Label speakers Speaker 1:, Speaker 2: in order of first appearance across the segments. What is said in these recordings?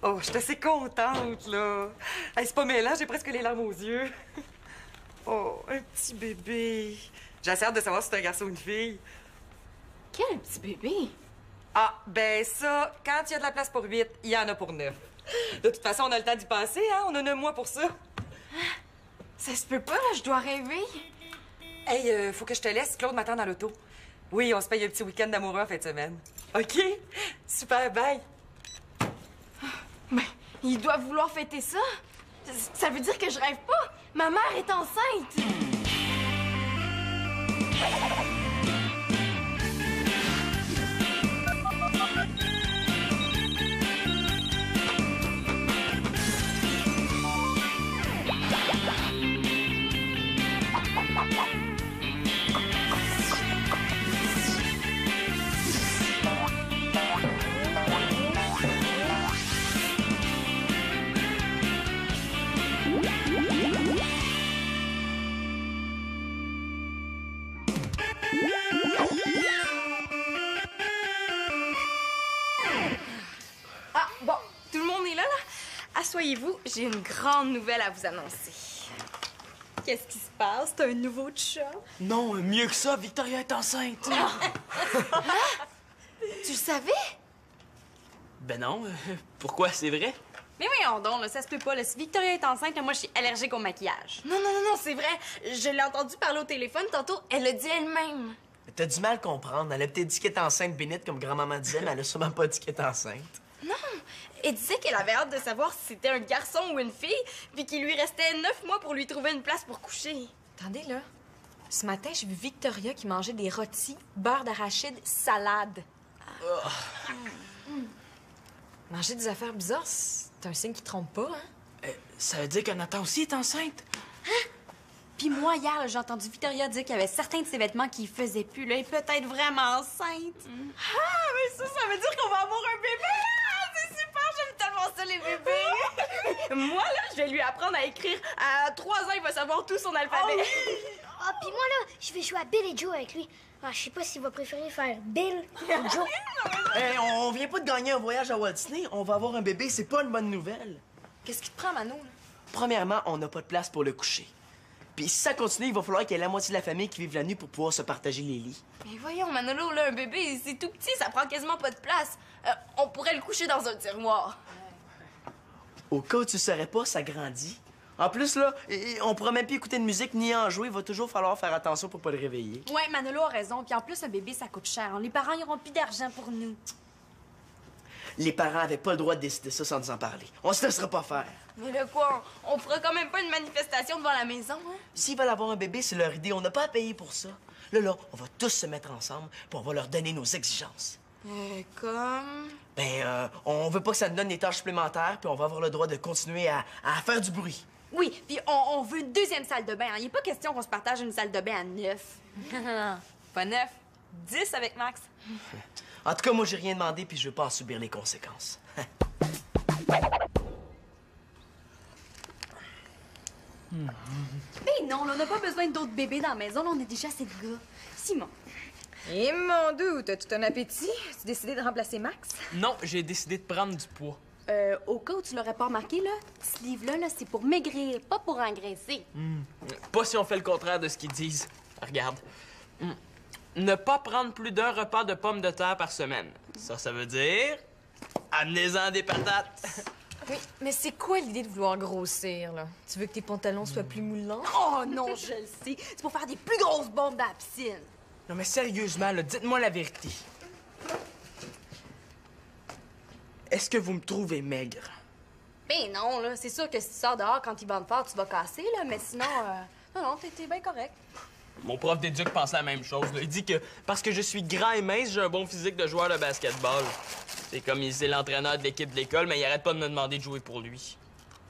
Speaker 1: Oh, je suis assez contente, là. Hey, c'est pas mêlant, j'ai presque les larmes aux yeux. Oh, un petit bébé. J'ai assez hâte de savoir si c'est un garçon ou une fille.
Speaker 2: Quel petit bébé?
Speaker 1: Ah, ben ça, quand il y a de la place pour 8, il y en a pour 9. De toute façon, on a le temps d'y penser, hein? On a 9 mois pour ça.
Speaker 2: Ça se peut pas, là, je dois rêver.
Speaker 1: Hey, faut que je te laisse. Claude m'attend dans l'auto. Oui, on se paye un petit week-end d'amoureux en fin de semaine. OK? Super, bye.
Speaker 2: Ben, il doit vouloir fêter ça. Ça veut dire que je rêve pas. Ma mère est enceinte. Ah, bon, tout le monde est là, là? Asseyez-vous, j'ai une grande nouvelle à vous annoncer. Qu'est-ce qui se passe? T'as un nouveau chat?
Speaker 3: Non, mieux que ça, Victoria est enceinte.
Speaker 2: Tu le savais?
Speaker 3: Ben non, pourquoi, c'est vrai?
Speaker 2: Mais voyons donc, là, ça se peut pas. Là. Si Victoria est enceinte, là, moi, je suis allergique au maquillage. Non, non, non, non, c'est vrai. Je l'ai entendu parler au téléphone tantôt. Elle l'a dit elle-même.
Speaker 3: T'as du mal à comprendre. Elle a peut-être dit qu'elle est enceinte bénite, comme grand-maman disait, mais elle a sûrement pas dit qu'elle est enceinte.
Speaker 2: Non, elle disait qu'elle avait hâte de savoir si c'était un garçon ou une fille, puis qu'il lui restait 9 mois pour lui trouver une place pour coucher.
Speaker 4: Attendez, là. Ce matin, j'ai vu Victoria qui mangeait des rôtis, beurre d'arachide, salade. Manger des affaires bizarres, c'est un signe qui trompe pas, hein?
Speaker 3: Ça veut dire que Nathan aussi est enceinte?
Speaker 2: Puis moi, hier, là, j'ai entendu Victoria dire qu'il y avait certains de ses vêtements qui faisaient plus, là, et peut-être vraiment enceinte. Ah, mais ça veut dire qu'on va avoir un bébé! Ah, c'est super, j'aime tellement ça, les bébés! Moi, là, je vais lui apprendre à écrire. À 3 ans, il va savoir tout son alphabet.
Speaker 5: Ah, puis moi, là, je vais jouer à Bill et Joe avec lui. Ah, je sais pas s'il va préférer faire Bill ou Joe.
Speaker 3: Hey, on vient pas de gagner un voyage à Walt Disney. On va avoir un bébé, c'est pas une bonne nouvelle.
Speaker 4: Qu'est-ce qui te prend, Mano, là?
Speaker 3: Premièrement, on n'a pas de place pour le coucher. Puis si ça continue, il va falloir qu'il y ait la moitié de la famille qui vive la nuit pour pouvoir se partager les lits.
Speaker 2: Mais voyons, Manolo, là, un bébé, c'est tout petit, ça prend quasiment pas de place. On pourrait le coucher dans un tiroir.
Speaker 3: Au cas où tu saurais pas, ça grandit. En plus, là, on pourra même plus écouter de musique ni en jouer. Il va toujours falloir faire attention pour pas le réveiller.
Speaker 4: Ouais, Manolo a raison. Puis en plus, un bébé, ça coûte cher. Les parents, ils auront plus d'argent pour nous.
Speaker 3: Les parents avaient pas le droit de décider ça sans nous en parler. On se laissera pas faire.
Speaker 2: Mais là, quoi, on fera quand même pas une manifestation devant la maison, hein?
Speaker 3: S'ils veulent avoir un bébé, c'est leur idée. On n'a pas à payer pour ça. Là, on va tous se mettre ensemble, puis on va leur donner nos exigences.
Speaker 2: Comme...
Speaker 3: On veut pas que ça nous donne des tâches supplémentaires, puis on va avoir le droit de continuer à faire du bruit.
Speaker 2: Oui, puis on veut une deuxième salle de bain. Hein. Il n'est pas question qu'on se partage une salle de bain à 9.
Speaker 4: Pas 9, 10 avec Max.
Speaker 3: En tout cas, moi, j'ai rien demandé, puis je veux pas en subir les conséquences.
Speaker 2: Mais non, là, on n'a pas besoin d'autres bébés dans la maison. Là, on a déjà assez de gars. Simon.
Speaker 4: Et mon doux, t'as tout un appétit? Tu décidé de remplacer Max?
Speaker 6: Non, j'ai décidé de prendre du poids.
Speaker 2: Au cas où tu l'aurais pas remarqué, là, ce livre-là, là, c'est pour maigrir, pas pour engraisser.
Speaker 6: Pas si on fait le contraire de ce qu'ils disent. Regarde. Ne pas prendre plus d'un repas de pommes de terre par semaine. Ça veut dire... Amenez-en des patates.
Speaker 4: Oui, mais c'est quoi l'idée de vouloir grossir, là? Tu veux que tes pantalons soient plus moulants?
Speaker 2: Oh non, je le sais. C'est pour faire des plus grosses bombes dans la piscine.
Speaker 6: Non, mais sérieusement, là, dites-moi la vérité. Est-ce que vous me trouvez maigre?
Speaker 2: Ben non, là, c'est sûr que si tu sors dehors quand il bande fort, tu vas casser, là, mais sinon, non, t'es bien correct.
Speaker 6: Mon prof d'éduc pense la même chose. Là. Il dit que parce que je suis grand et mince, j'ai un bon physique de joueur de basketball. C'est comme il est l'entraîneur de l'équipe de l'école, mais il arrête pas de me demander de jouer pour lui.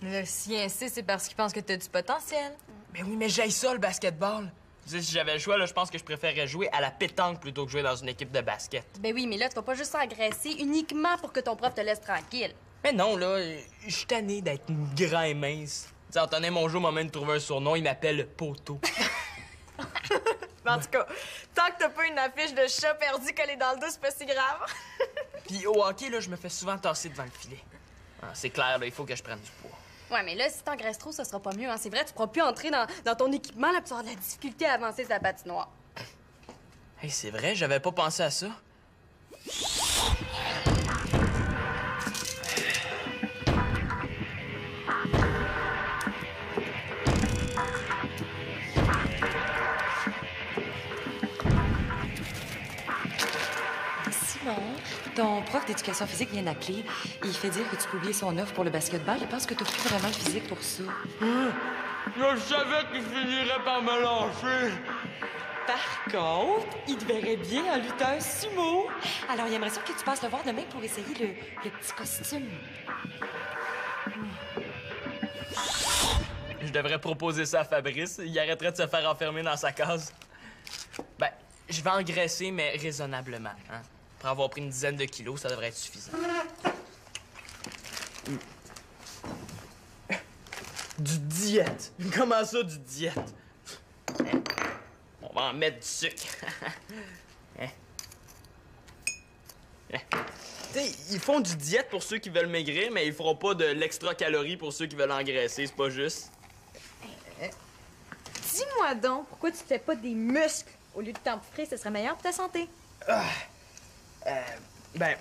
Speaker 4: Là, s'il insiste, c'est parce qu'il pense que t'as du potentiel.
Speaker 6: Mais oui, mais j'aille ça, le basketball. Tu sais, si j'avais le choix, là, je pense que je préférerais jouer à la pétanque plutôt que jouer dans une équipe de basket.
Speaker 2: Ben oui, mais là, tu vas pas juste agresser uniquement pour que ton prof te laisse tranquille.
Speaker 6: Mais non, là, je suis tanné d'être grand et mince. Tu sais, Antonin Mongeau m'a même trouvé un surnom, il m'appelle Poteau.
Speaker 2: Mais en tout cas, tant que t'as pas une affiche de chat perdu collée dans le dos, c'est pas si grave.
Speaker 6: Puis au hockey, là, je me fais souvent tasser devant le filet. Ah, c'est clair, là, il faut que je prenne du poids.
Speaker 2: Ouais, mais là, si t'engraisses trop, ça sera pas mieux, hein. C'est vrai, tu pourras plus entrer dans ton équipement, là, puis tu vas avoir de la difficulté à avancer sur la patinoire.
Speaker 6: Hey, c'est vrai, j'avais pas pensé à ça.
Speaker 1: Simon, ton prof d'éducation physique vient d'appeler. Il fait dire que tu peux oublier son offre pour le basketball. Il pense que t'as plus vraiment le physique pour ça.
Speaker 6: Je savais qu'il finirait par me lâcher.
Speaker 1: Par contre, il te verrait bien en lutteur sumo. Alors, il aimerait ça que tu passes le voir demain pour essayer le petit costume.
Speaker 6: Je devrais proposer ça à Fabrice. Il arrêterait de se faire enfermer dans sa case. Ben, je vais engraisser, mais raisonnablement. Hein? Pour avoir pris une dizaine de kilos, ça devrait être suffisant.
Speaker 3: Du diète. Comment ça, du diète?
Speaker 6: On va en mettre du sucre. Hein? Hein?
Speaker 3: T'sais, ils font du diète pour ceux qui veulent maigrir, mais ils feront pas de l'extra calorie pour ceux qui veulent engraisser, c'est pas juste.
Speaker 4: Dis-moi donc, pourquoi tu te fais pas des muscles au lieu de t'empiffrer? Ce serait meilleur pour ta santé.
Speaker 6: Ben,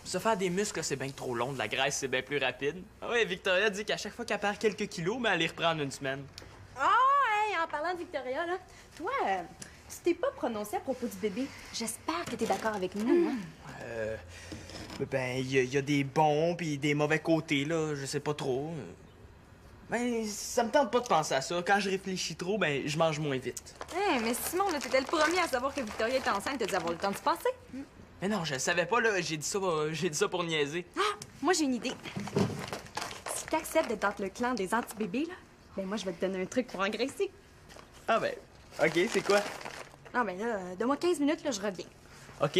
Speaker 6: se faire des muscles, c'est bien trop long. De la graisse, c'est bien plus rapide. Ah ouais, Victoria dit qu'à chaque fois qu'elle perd quelques kilos, mais elle les reprend en une semaine.
Speaker 4: Ah, hey, en parlant de Victoria, là, toi, tu t'es pas prononcé à propos du bébé. J'espère que t'es d'accord avec nous, hein?
Speaker 3: Ben, il y a des bons puis des mauvais côtés, là, je sais pas trop. Ben, ça me tente pas de penser à ça. Quand je réfléchis trop, ben, je mange moins vite.
Speaker 4: Hey, mais Simon, là, t'étais le premier à savoir que Victoria était enceinte. T'as dû avoir le temps de se passer.
Speaker 6: Mais non, je le savais pas, là. J'ai dit ça pour niaiser.
Speaker 4: Ah, moi, j'ai une idée. Si t'acceptes d'être dans le clan des anti-bébés, là, ben moi, je vais te donner un truc pour engraisser.
Speaker 3: Ah ben, OK, c'est quoi?
Speaker 4: Ah, ben là, donne-moi 15 minutes, là, je reviens.
Speaker 6: OK,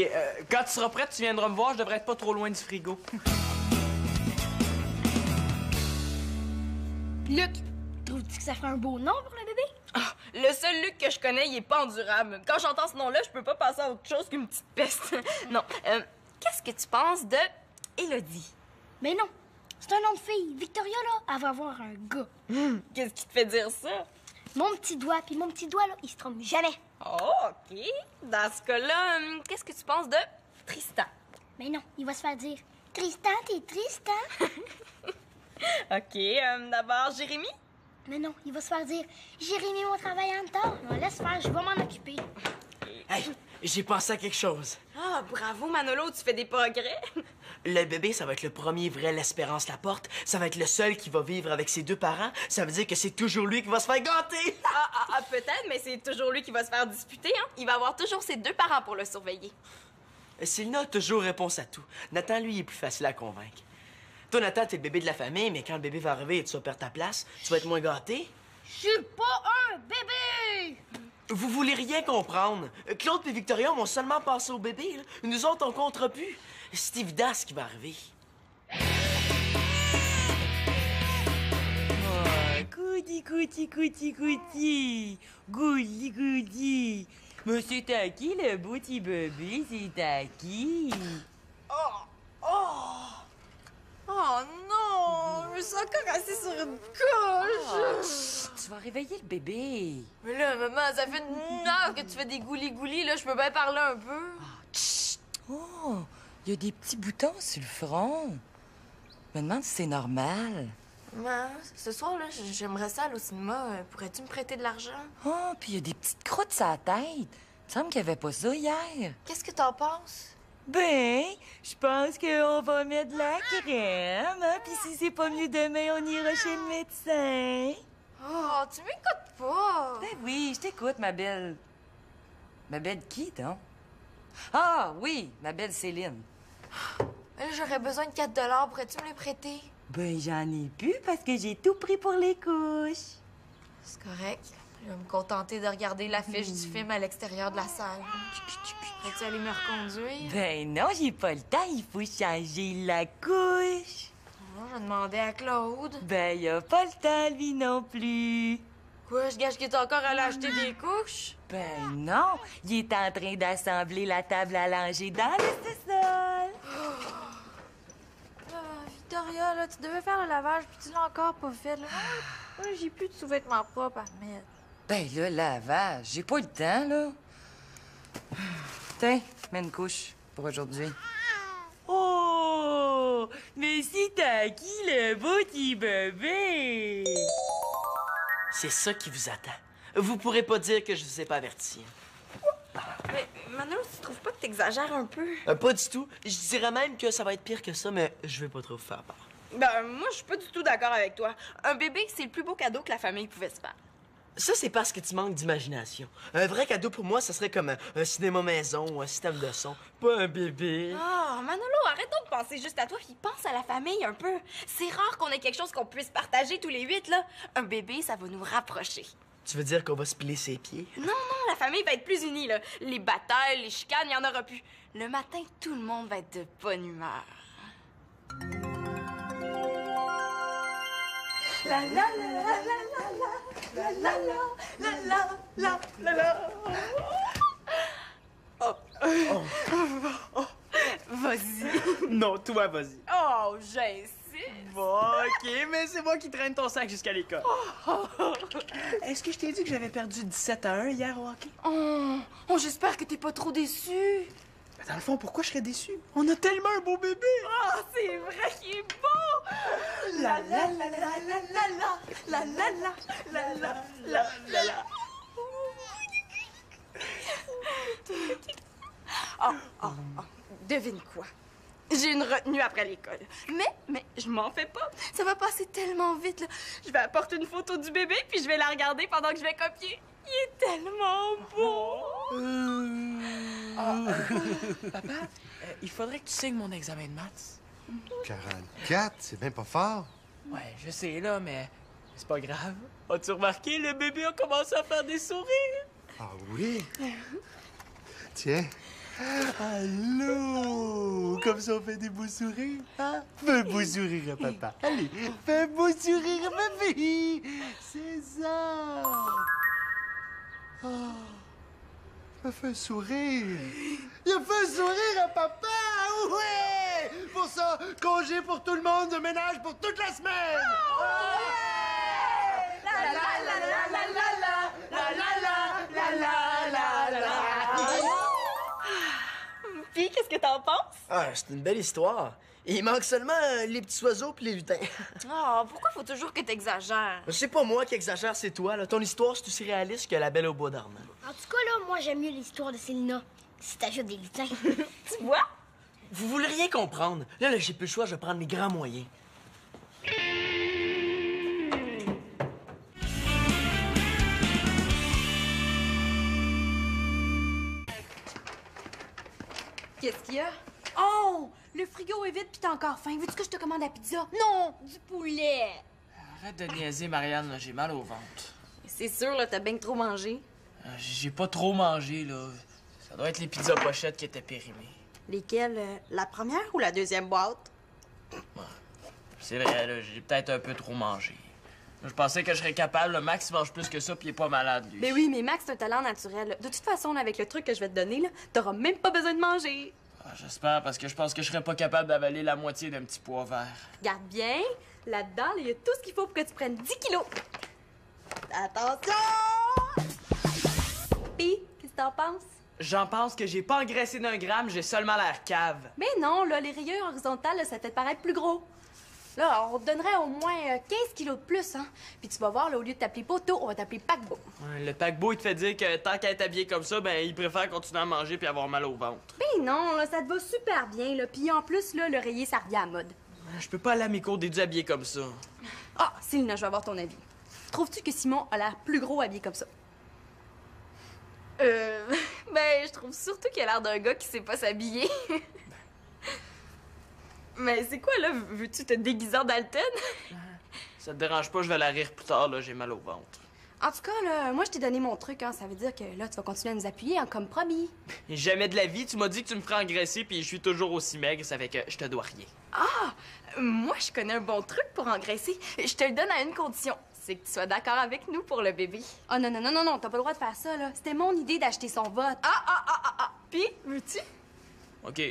Speaker 6: quand tu seras prête, tu viendras me voir. Je devrais être pas trop loin du frigo.
Speaker 5: Luc, trouves-tu que ça ferait un beau nom pour le bébé?
Speaker 2: Le seul Luc que je connais, il est pas endurable. Quand j'entends ce nom-là, je peux pas passer à autre chose qu'une petite peste. Non. Qu'est-ce que tu penses de Élodie?
Speaker 5: Mais non, c'est un nom de fille. Victoria, là, elle va avoir un gars.
Speaker 2: Qu'est-ce qui te fait dire ça?
Speaker 5: Mon petit doigt, puis mon petit doigt, là, il se trompe jamais.
Speaker 2: Oh, OK. Dans ce cas-là, qu'est-ce que tu penses de Tristan?
Speaker 5: Mais non, il va se faire dire Tristan, t'es triste, hein?
Speaker 2: OK. D'abord, Jérémy?
Speaker 5: Mais non, il va se faire dire Jérémy, mon travail en retard. Non, laisse faire, je vais m'en occuper.
Speaker 3: Hey, j'ai pensé à quelque chose.
Speaker 2: Ah, bravo, Manolo, tu fais des progrès.
Speaker 3: Le bébé, ça va être le premier vrai L'Espérance Laporte. Ça va être le seul qui va vivre avec ses deux parents. Ça veut dire que c'est toujours lui qui va se faire gâter.
Speaker 2: Peut-être, mais c'est toujours lui qui va se faire disputer, hein? Il va avoir toujours ses deux parents pour le surveiller.
Speaker 3: Sylvia a toujours réponse à tout. Nathan, lui, il est plus facile à convaincre. Toi, Nathan, t'es le bébé de la famille, mais quand le bébé va arriver et tu vas perdre ta place, tu vas être moins gâté.
Speaker 5: Je suis pas un bébé!
Speaker 3: Vous voulez rien comprendre. Claude et Victoria vont seulement passer au bébé. Là. Nous autres, on comptera plus. C'est évident ce qui va arriver.
Speaker 7: Goody, goody, goody, goody. Goody, goody. Mais c'est à qui le beau petit bébé? C'est à qui?
Speaker 2: Oh non! Je me sens encore assis sur une couche!
Speaker 7: Tu vas réveiller le bébé.
Speaker 2: Mais là, maman, ça fait une heure que tu fais des goulis-goulis, là, je peux bien parler un peu.
Speaker 7: Oh, il y a des petits boutons sur le front. Je me demande si c'est normal.
Speaker 2: Maman, ce soir, là, j'aimerais ça aller au cinéma. Pourrais-tu me prêter de l'argent?
Speaker 7: Oh, puis il y a des petites croûtes sur la tête. Il me semble qu'il n'y avait pas ça hier.
Speaker 2: Qu'est-ce que t'en penses?
Speaker 7: Ben, je pense qu'on va mettre de la crème, hein? Puis si c'est pas mieux demain, on ira chez le médecin.
Speaker 2: Oh, tu m'écoutes pas!
Speaker 7: Ben oui, je t'écoute, ma belle. Ma belle qui, donc? Ah, oui, ma belle Céline.
Speaker 2: Là, j'aurais besoin de 4 pourrais-tu me les prêter?
Speaker 7: Ben, j'en ai plus parce que j'ai tout pris pour les couches.
Speaker 2: C'est correct. Je vais me contenter de regarder l'affiche du film à l'extérieur de la salle. Pourrais-tu aller me reconduire?
Speaker 7: Ben non, j'ai pas le temps, il faut changer la couche.
Speaker 2: Oh, je demandais à Claude.
Speaker 7: Ben, y a pas le temps, lui non plus.
Speaker 2: Quoi, je gâche qu'il est encore allé acheter des couches?
Speaker 7: Ben non, il est en train d'assembler la table à langer dans le sous-sol.
Speaker 2: Vita,
Speaker 8: Victoria, là, tu devais faire le lavage, puis tu l'as encore pas fait, là. Moi, j'ai plus de sous-vêtements propres à mettre.
Speaker 7: Ben là, lavage, j'ai pas le temps, là. Tiens, mets une couche pour aujourd'hui. Oh! Mais c'est à qui le beau petit bébé?
Speaker 3: C'est ça qui vous attend. Vous pourrez pas dire que je vous ai pas averti.
Speaker 2: Mais Manon, tu trouves pas que t'exagères un peu?
Speaker 3: Pas du tout. Je dirais même que ça va être pire que ça, mais je vais pas trop vous faire peur.
Speaker 2: Ben, moi, je suis pas du tout d'accord avec toi. Un bébé, c'est le plus beau cadeau que la famille pouvait se faire.
Speaker 3: Ça, c'est parce que tu manques d'imagination. Un vrai cadeau pour moi, ça serait comme un cinéma maison ou un système de son, pas un bébé.
Speaker 2: Ah, Manolo, arrête donc de penser juste à toi, puis pense à la famille un peu. C'est rare qu'on ait quelque chose qu'on puisse partager tous les 8, là. Un bébé, ça va nous rapprocher.
Speaker 3: Tu veux dire qu'on va se piler ses pieds?
Speaker 2: Non, la famille va être plus unie, là. Les batailles, les chicanes, il y en aura plus. Le matin, tout le monde va être de bonne humeur.
Speaker 8: La la la la la la la la la la la la.
Speaker 2: Vas-y.
Speaker 3: Non, toi, vas-y.
Speaker 2: Oh, j'insiste.
Speaker 3: Bon, OK, mais c'est moi qui traîne ton sac jusqu'à l'école. Est-ce que je t'ai dit que j'avais perdu 17-1 hier au hockey?
Speaker 2: Oh, j'espère que t'es pas trop déçu.
Speaker 3: Ben, dans le fond, pourquoi je serais déçu? On a tellement un beau bébé!
Speaker 2: Oh, c'est vrai qu'il est beau.
Speaker 8: La la la la la la la la la la la la la la.
Speaker 2: Oh, devine quoi? J'ai une retenue après l'école. Mais je m'en fais pas. Ça va passer tellement vite, là. Je vais apporter une photo du bébé, puis je vais la regarder pendant que je vais copier. Il est tellement beau!
Speaker 6: Papa, il faudrait que tu signes mon examen de maths.
Speaker 9: 44, c'est bien pas fort.
Speaker 6: Ouais, je sais, là, mais c'est pas grave. As-tu remarqué, le bébé a commencé à faire des sourires?
Speaker 9: Ah oui? Tiens. Allô! Comme ça, on fait des beaux sourires, hein? Fais un beau sourire à papa. Allez, fais un beau sourire à ma fille! C'est ça! Oh, il m'a fait un sourire! Il a fait un sourire à papa! Ouais! Pour ça, congé pour tout le monde, de ménage pour toute la semaine!
Speaker 8: La la la la la la la la la la la la la.
Speaker 2: Puis, qu'est-ce que t'en penses?
Speaker 3: Ah, c'est une belle histoire. Il manque seulement les petits oiseaux puis les lutins.
Speaker 2: Oh, pourquoi faut toujours que t'exagères?
Speaker 3: C'est pas moi qui exagère, c'est toi. Là. Ton histoire, c'est aussi réaliste que La Belle au bois dormant.
Speaker 5: En tout cas, là, moi, j'aime mieux l'histoire de Célina. Si t'ajoutes des lutins.
Speaker 2: Tu vois?
Speaker 3: Vous voulez rien comprendre. Là, j'ai plus le choix, je vais prendre les grands moyens.
Speaker 2: Qu'est-ce qu'il y a?
Speaker 4: Oh! Le frigo est vide puis t'as encore faim. Veux-tu que je te commande la pizza?
Speaker 2: Non, du poulet.
Speaker 6: Arrête de niaiser, Marianne, là, j'ai mal au ventre.
Speaker 2: C'est sûr, là, t'as bien trop mangé.
Speaker 6: J'ai pas trop mangé, là. Ça doit être les pizzas pochettes qui étaient périmées.
Speaker 2: Lesquelles? La première ou la deuxième boîte?
Speaker 6: C'est vrai, là, j'ai peut-être un peu trop mangé. Je pensais que je serais capable. Le Max, il mange plus que ça, puis il est pas malade, lui.
Speaker 2: Ben oui, mais Max, c'est un talent naturel. De toute façon, là, avec le truc que je vais te donner, là, t'auras même pas besoin de manger.
Speaker 6: Ah, j'espère, parce que je pense que je serais pas capable d'avaler la moitié d'un petit pois vert.
Speaker 2: Regarde bien, là-dedans, il y a tout ce qu'il faut pour que tu prennes 10 kilos. Attention! Pis, qu'est-ce que t'en penses?
Speaker 6: J'en pense que j'ai pas engraissé d'un gramme, j'ai seulement l'air cave.
Speaker 2: Mais non, là, les rayures horizontales, là, ça fait te paraître plus gros. Là, on te donnerait au moins 15 kilos de plus, hein. Puis tu vas voir, là, au lieu de t'appeler poteau, on va t'appeler paquebot.
Speaker 6: Ouais, le paquebot, il te fait dire que tant qu'à être habillé comme ça, ben, il préfère continuer à manger puis avoir mal au ventre.
Speaker 2: Ben non, là, ça te va super bien, là. Puis en plus, là, le rayé, ça revient à la mode.
Speaker 6: Je peux pas aller à mes cours d'édu habillé comme ça.
Speaker 2: Ah, Célina, je vais avoir ton avis. Trouves-tu que Simon a l'air plus gros habillé comme ça? Ben, je trouve surtout qu'il a l'air d'un gars qui sait pas s'habiller. Mais c'est quoi, là? Veux-tu te déguiser en Dalton?
Speaker 6: Ça te dérange pas, je vais la rire plus tard, là, j'ai mal au ventre.
Speaker 2: En tout cas, là, moi, je t'ai donné mon truc, hein. Ça veut dire que là, tu vas continuer à nous appuyer, hein, comme promis.
Speaker 6: Et jamais de la vie, tu m'as dit que tu me ferais engraisser, puis je suis toujours aussi maigre, ça fait que je te dois rien.
Speaker 2: Ah! Moi, je connais un bon truc pour engraisser. Je te le donne à une condition. C'est que tu sois d'accord avec nous pour le bébé. Oh non, non, non, non, non, t'as pas le droit de faire ça, là. C'était mon idée d'acheter son vote. Ah! Puis, veux-tu?
Speaker 6: OK.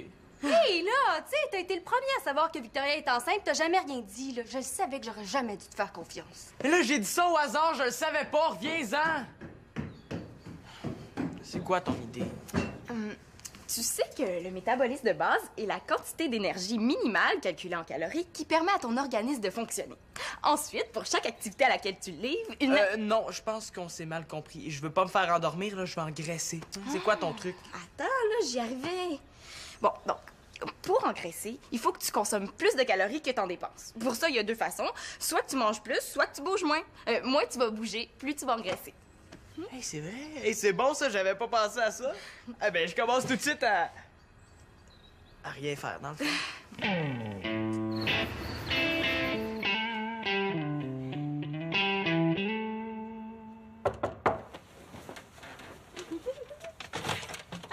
Speaker 4: Hé, là, tu sais, t'as été le premier à savoir que Victoria est enceinte, t'as jamais rien dit, là. Je savais que j'aurais jamais dû te faire confiance.
Speaker 6: Et là, j'ai dit ça au hasard, je le savais pas, reviens-en! C'est quoi ton idée?
Speaker 4: Tu sais que le métabolisme de base est la quantité d'énergie minimale calculée en calories qui permet à ton organisme de fonctionner. Ensuite, pour chaque activité à laquelle tu livres,
Speaker 6: Non, je pense qu'on s'est mal compris. Je veux pas me faire endormir, là, je veux engraisser. C'est quoi ton truc?
Speaker 4: Attends, là, j'y arrivais. Bon, donc, pour engraisser, il faut que tu consommes plus de calories que t'en dépenses. Pour ça, il y a deux façons. Soit que tu manges plus, soit que tu bouges moins. Moins tu vas bouger, plus tu vas engraisser.
Speaker 3: Hey, c'est vrai. Hey, c'est bon, ça. J'avais pas pensé à ça. Ah ben, je commence tout de suite à rien faire, dans le fond.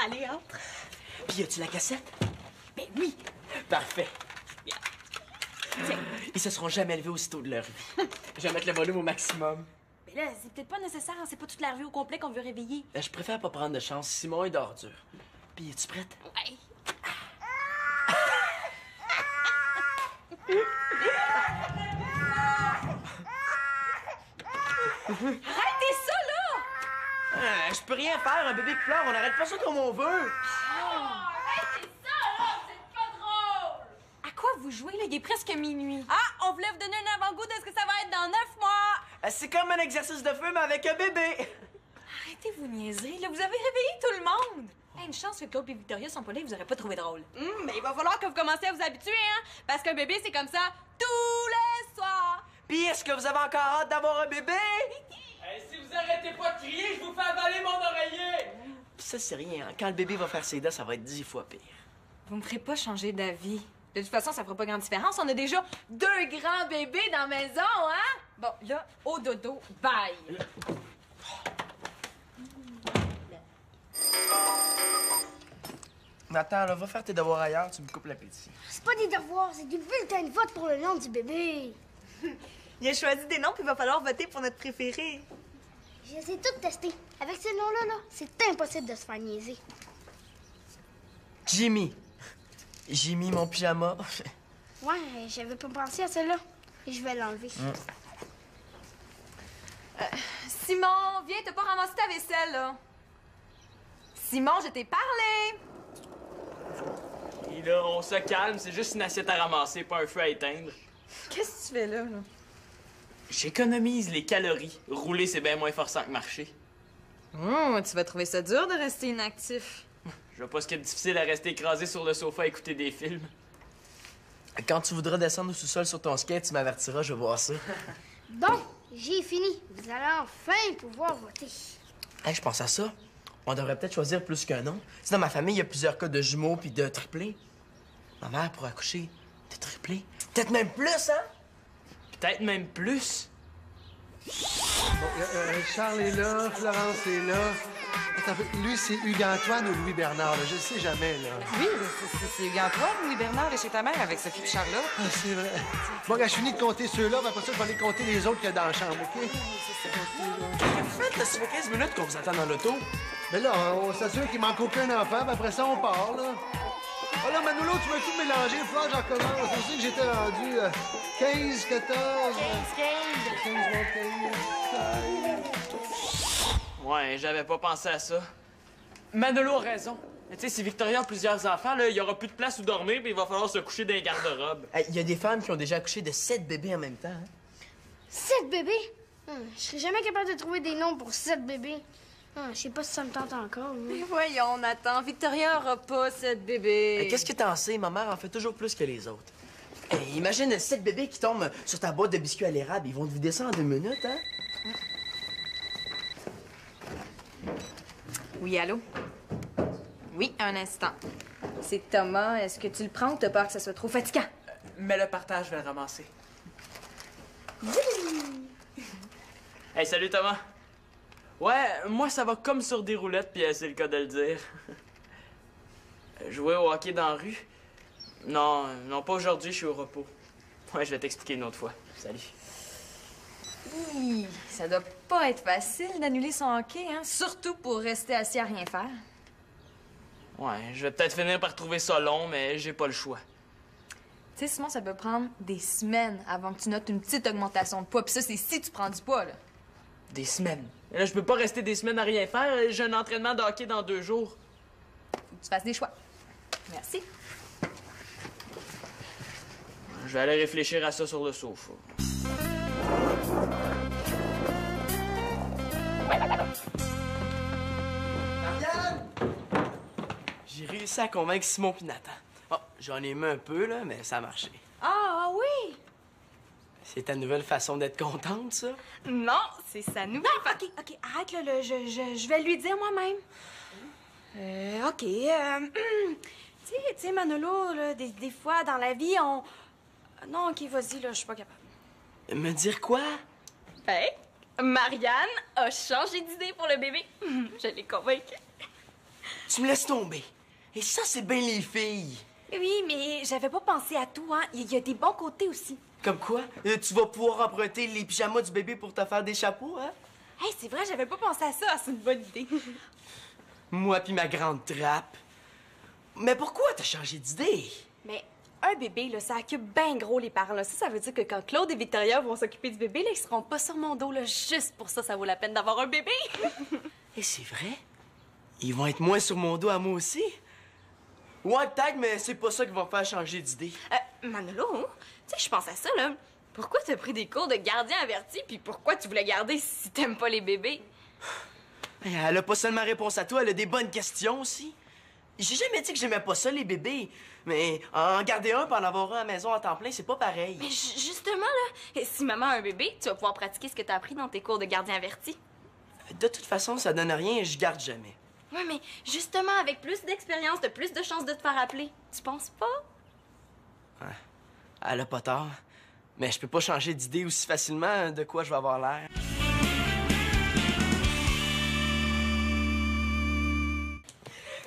Speaker 4: Allez, entre.
Speaker 3: Puis, y a-tu la cassette?
Speaker 4: Ben oui.
Speaker 3: Parfait. Bien. Tiens, ils se seront jamais levés aussitôt de leur vie. Je vais mettre le volume au maximum.
Speaker 2: Mais là, c'est peut-être pas nécessaire, hein, c'est pas toute la revue au complet qu'on veut réveiller.
Speaker 3: Je préfère pas prendre de chance. Simon est dehors dur. Puis, es-tu prête?
Speaker 2: Ouais.
Speaker 4: Arrêtez ça, là!
Speaker 3: Je peux rien faire. Un bébé qui pleure, on n'arrête pas ça comme on veut.
Speaker 4: Arrêtez ça, là! C'est pas drôle!
Speaker 2: À quoi vous jouez, là? Il est presque minuit.
Speaker 4: Ah, on voulait vous donner un avant-goût de ce que ça va être dans 9 mois!
Speaker 3: C'est comme un exercice de feu, mais avec un bébé.
Speaker 2: Arrêtez vous niaiser, là. Vous avez réveillé tout le monde. Hey, une chance que Claude et Victoria sont pas là, ils vous auraient pas trouvé drôle.
Speaker 4: Mais il va falloir que vous commenciez à vous habituer, hein? Parce qu'un bébé, c'est comme ça tous les soirs!
Speaker 3: Puis, est-ce que vous avez encore hâte d'avoir un bébé?
Speaker 6: Si vous arrêtez pas de crier, je vous fais avaler mon oreiller!
Speaker 3: Ça, c'est rien. Quand le bébé va faire ses dents, ça va être 10 fois pire.
Speaker 2: Vous me ferez pas changer d'avis.
Speaker 4: De toute façon, ça fera pas grande différence. On a déjà 2 grands bébés dans la maison, hein?
Speaker 2: Bon, là, au dodo, bye.
Speaker 3: Attends, là, va faire tes devoirs ailleurs, tu me coupes l'appétit.
Speaker 5: C'est pas des devoirs, c'est des bulletins de vote pour le nom du bébé.
Speaker 8: Il a choisi des noms, puis il va falloir voter pour notre préféré.
Speaker 5: Je les ai toutes testées. Avec ces noms-là, c'est impossible de se faire niaiser.
Speaker 3: Jimmy. Jimmy, mon pyjama.
Speaker 5: Ouais, j'avais pas pensé à celle-là. Je vais l'enlever.
Speaker 4: Simon, viens, t'as pas ramassé ta vaisselle, là. Simon, je t'ai parlé!
Speaker 6: Et là, on se calme, c'est juste une assiette à ramasser, pas un feu à éteindre.
Speaker 2: Qu'est-ce que tu fais là?
Speaker 6: J'économise les calories. Rouler, c'est bien moins forçant que marcher.
Speaker 2: Oh, tu vas trouver ça dur de rester inactif.
Speaker 6: Je vois pas ce qu'il y a de difficile à rester écrasé sur le sofa à écouter des films.
Speaker 3: Quand tu voudras descendre au sous-sol sur ton skate, tu m'avertiras, je vais voir ça.
Speaker 5: Bon, j'ai fini. Vous allez enfin pouvoir voter.
Speaker 3: Hey, je pense à ça. On devrait peut-être choisir plus qu'un nom. Tu sais, dans ma famille, il y a plusieurs cas de jumeaux puis de triplés. Ma mère pourrait accoucher de triplés. Peut-être même plus, hein?
Speaker 6: Peut-être même plus.
Speaker 9: Charles est là, Florence est là. Attends, un peu, lui, c'est Hugues-Antoine ou Louis-Bernard, là? Je le sais jamais, là.
Speaker 1: Oui, c'est Hugues-Antoine, Louis-Bernard est chez ta mère avec Sophie et Charlotte.
Speaker 9: Ah, c'est vrai. Bon, regarde, je finis de compter ceux-là, mais après ça, je vais aller compter les autres qu'il y a dans la chambre, OK?
Speaker 3: Faites, là, ça fait 15 minutes qu'on vous attend dans l'auto.
Speaker 9: Mais là, on s'assure qu'il manque aucun enfant, puis après ça, on part, là. Ah là, Manolo, tu m'as tout mélangé. Il faut que j'en recommence. Je sais que j'étais rendu 15, 14... 15
Speaker 6: Ouais, j'avais pas pensé à ça. Manolo a raison. Tu sais, si Victoria a plusieurs enfants, là, il y aura plus de place où dormir, puis il va falloir se coucher dans les garde-robes.
Speaker 3: Il y a des femmes qui ont déjà accouché de 7 bébés en même temps, hein?
Speaker 5: 7 bébés? Je serais jamais capable de trouver des noms pour 7 bébés. Je sais pas si ça me tente encore.
Speaker 2: Mais voyons, Nathan, Victoria aura pas cette bébé.
Speaker 3: Qu'est-ce que t'en sais? Ma mère en fait toujours plus que les autres. Hey, imagine 7 bébés qui tombent sur ta boîte de biscuits à l'érable. Ils vont te vider ça en 2 minutes, hein?
Speaker 2: Oui, allô? Oui, un instant.
Speaker 4: C'est Thomas. Est-ce que tu le prends ou t'as peur que ça soit trop fatigant?
Speaker 6: Mais le partage, je vais le ramasser. Hey, salut Thomas. Ouais, moi ça va comme sur des roulettes, puis c'est le cas de le dire. Jouer au hockey dans la rue? Non, non, pas aujourd'hui, je suis au repos. Ouais, je vais t'expliquer une autre fois. Salut.
Speaker 2: Hi, ça doit pas être facile d'annuler son hockey, hein? Surtout pour rester assis à rien faire.
Speaker 6: Ouais, je vais peut-être finir par trouver ça long, mais j'ai pas le choix.
Speaker 2: Tu sais, Simon, ça peut prendre des semaines avant que tu notes une petite augmentation de poids. Puis ça, c'est si tu prends du poids, là.
Speaker 6: Des semaines. Et là, je peux pas rester des semaines à rien faire. J'ai un entraînement de hockey dans 2 jours.
Speaker 2: Faut que tu fasses des choix. Merci.
Speaker 6: Je vais aller réfléchir à ça sur le sofa.
Speaker 3: Marianne! J'ai réussi à convaincre Simon pis Nathan. Oh, j'en ai mis un peu, là, mais ça a marché.
Speaker 2: Ah oui!
Speaker 3: C'est ta nouvelle façon d'être contente, ça?
Speaker 4: Non, c'est sa nouvelle.
Speaker 2: OK, arrête, là, je vais lui dire moi-même. OK, tu sais, Manolo, là, des fois, dans la vie, on... Non, OK, vas-y, là, je suis pas capable.
Speaker 3: Me dire quoi?
Speaker 4: Ben, Marianne a changé d'idée pour le bébé. Je l'ai convaincue.
Speaker 3: Tu me laisses tomber. Et ça, c'est bien les filles.
Speaker 2: Oui, mais j'avais pas pensé à tout, hein. Il y a des bons côtés aussi.
Speaker 3: Comme quoi? Tu vas pouvoir emprunter les pyjamas du bébé pour te faire des chapeaux, hein?
Speaker 2: Hey, c'est vrai, j'avais pas pensé à ça. C'est une bonne idée.
Speaker 3: Moi puis ma grande trappe. Mais pourquoi t'as changé d'idée?
Speaker 2: Mais un bébé, là, ça occupe bien gros les parents. Là. Ça veut dire que quand Claude et Victoria vont s'occuper du bébé, là, ils seront pas sur mon dos. Là. Juste pour ça, ça vaut la peine d'avoir un bébé.
Speaker 3: Et c'est vrai? Ils vont être moins sur mon dos à moi aussi? Ouais, peut-être, mais c'est pas ça qui va me faire changer d'idée.
Speaker 4: Manolo, hein? Tu sais, je pense à ça, là. Pourquoi t'as pris des cours de gardien averti, puis pourquoi tu voulais garder si t'aimes pas les bébés?
Speaker 3: Elle a pas seulement réponse à toi, elle a des bonnes questions aussi. J'ai jamais dit que j'aimais pas ça, les bébés. Mais en garder un pour en avoir un à la maison à temps plein, c'est pas pareil.
Speaker 4: Mais justement, là, si maman a un bébé, tu vas pouvoir pratiquer ce que t'as appris dans tes cours de gardien averti.
Speaker 3: De toute façon, ça donne rien et je garde jamais.
Speaker 4: Ouais, mais justement, avec plus d'expérience, t'as plus de chances de te faire appeler. Tu penses pas?
Speaker 3: Ouais. Elle a pas tort. Mais je peux pas changer d'idée aussi facilement de quoi je vais avoir l'air.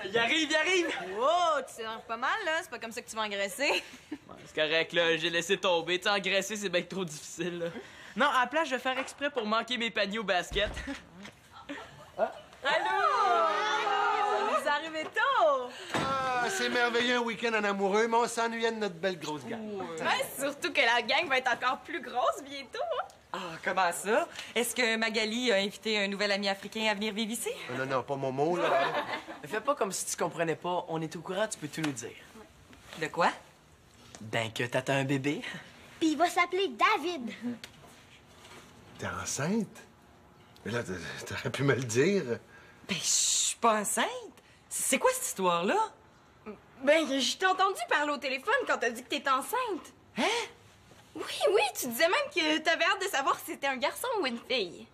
Speaker 6: Il arrive!
Speaker 2: Wow, tu t'énerves pas mal, là. C'est pas comme ça que tu vas engraisser.
Speaker 6: Ouais, c'est correct, là. J'ai laissé tomber. Tu sais, engraisser, c'est bien trop difficile, là. Non, à la place, je vais faire exprès pour manquer mes paniers au basket.
Speaker 2: Allô! Ça nous est arrivé tôt!
Speaker 9: Ah, c'est merveilleux un week-end en amoureux, mais on s'ennuyait de notre belle grosse gang.
Speaker 4: Ouais, surtout que la gang va être encore plus grosse bientôt, hein?
Speaker 1: Ah, comment ça? Est-ce que Magali a invité un nouvel ami africain à venir vivre ici?
Speaker 9: Non, non, pas mon mot, là.
Speaker 3: Fais pas comme si tu comprenais pas. On est au courant, tu peux tout nous dire.
Speaker 1: De quoi?
Speaker 3: Ben que t'attends un bébé.
Speaker 5: Puis il va s'appeler David.
Speaker 9: T'es enceinte? Mais là, t'aurais pu me le dire.
Speaker 1: Ben, je suis pas enceinte. C'est quoi cette histoire-là?
Speaker 4: Ben, je t'ai entendu parler au téléphone quand t'as dit que t'étais enceinte.
Speaker 1: Hein?
Speaker 4: Oui, tu disais même que t'avais hâte de savoir si c'était un garçon ou une fille.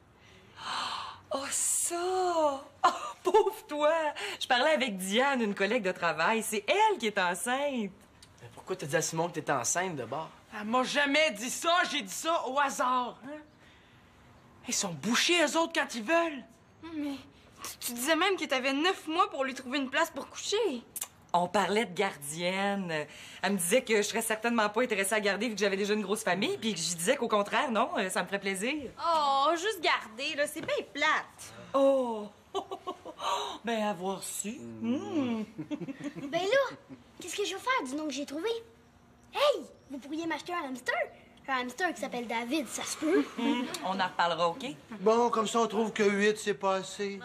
Speaker 1: Oh, ça! Oh, pauvre toi! Je parlais avec Diane, une collègue de travail. C'est elle qui est enceinte.
Speaker 3: Mais pourquoi t'as dit à Simon que t'étais enceinte de bord?
Speaker 6: Elle m'a jamais dit ça. J'ai dit ça au hasard. Hein? Ils sont bouchés, eux autres, quand ils veulent.
Speaker 4: Mais tu disais même que t'avais 9 mois pour lui trouver une place pour coucher.
Speaker 1: On parlait de gardienne. Elle me disait que je serais certainement pas intéressée à garder vu que j'avais déjà une grosse famille, puis je disais qu'au contraire, non, ça me ferait plaisir.
Speaker 4: Oh, juste garder, là, c'est bien plate.
Speaker 1: Oh! Ben, avoir su.
Speaker 5: Ben là, qu'est-ce que je vais faire du nom que j'ai trouvé? Hey, vous pourriez m'acheter un hamster? Un hamster qui s'appelle David, ça se peut?
Speaker 1: On en reparlera, OK?
Speaker 9: Bon, comme ça, on trouve que 8, c'est pas assez.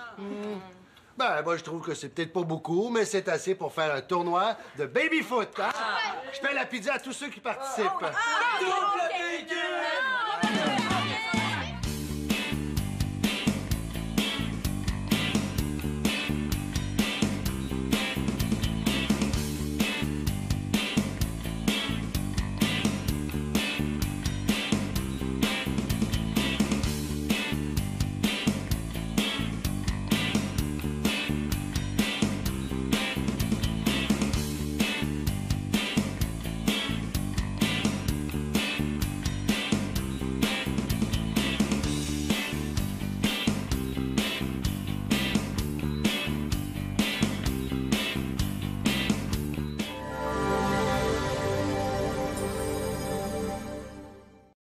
Speaker 9: Ben, moi, je trouve que c'est peut-être pas beaucoup, mais c'est assez pour faire un tournoi de baby-foot, hein? Je paie la pizza à tous ceux qui participent.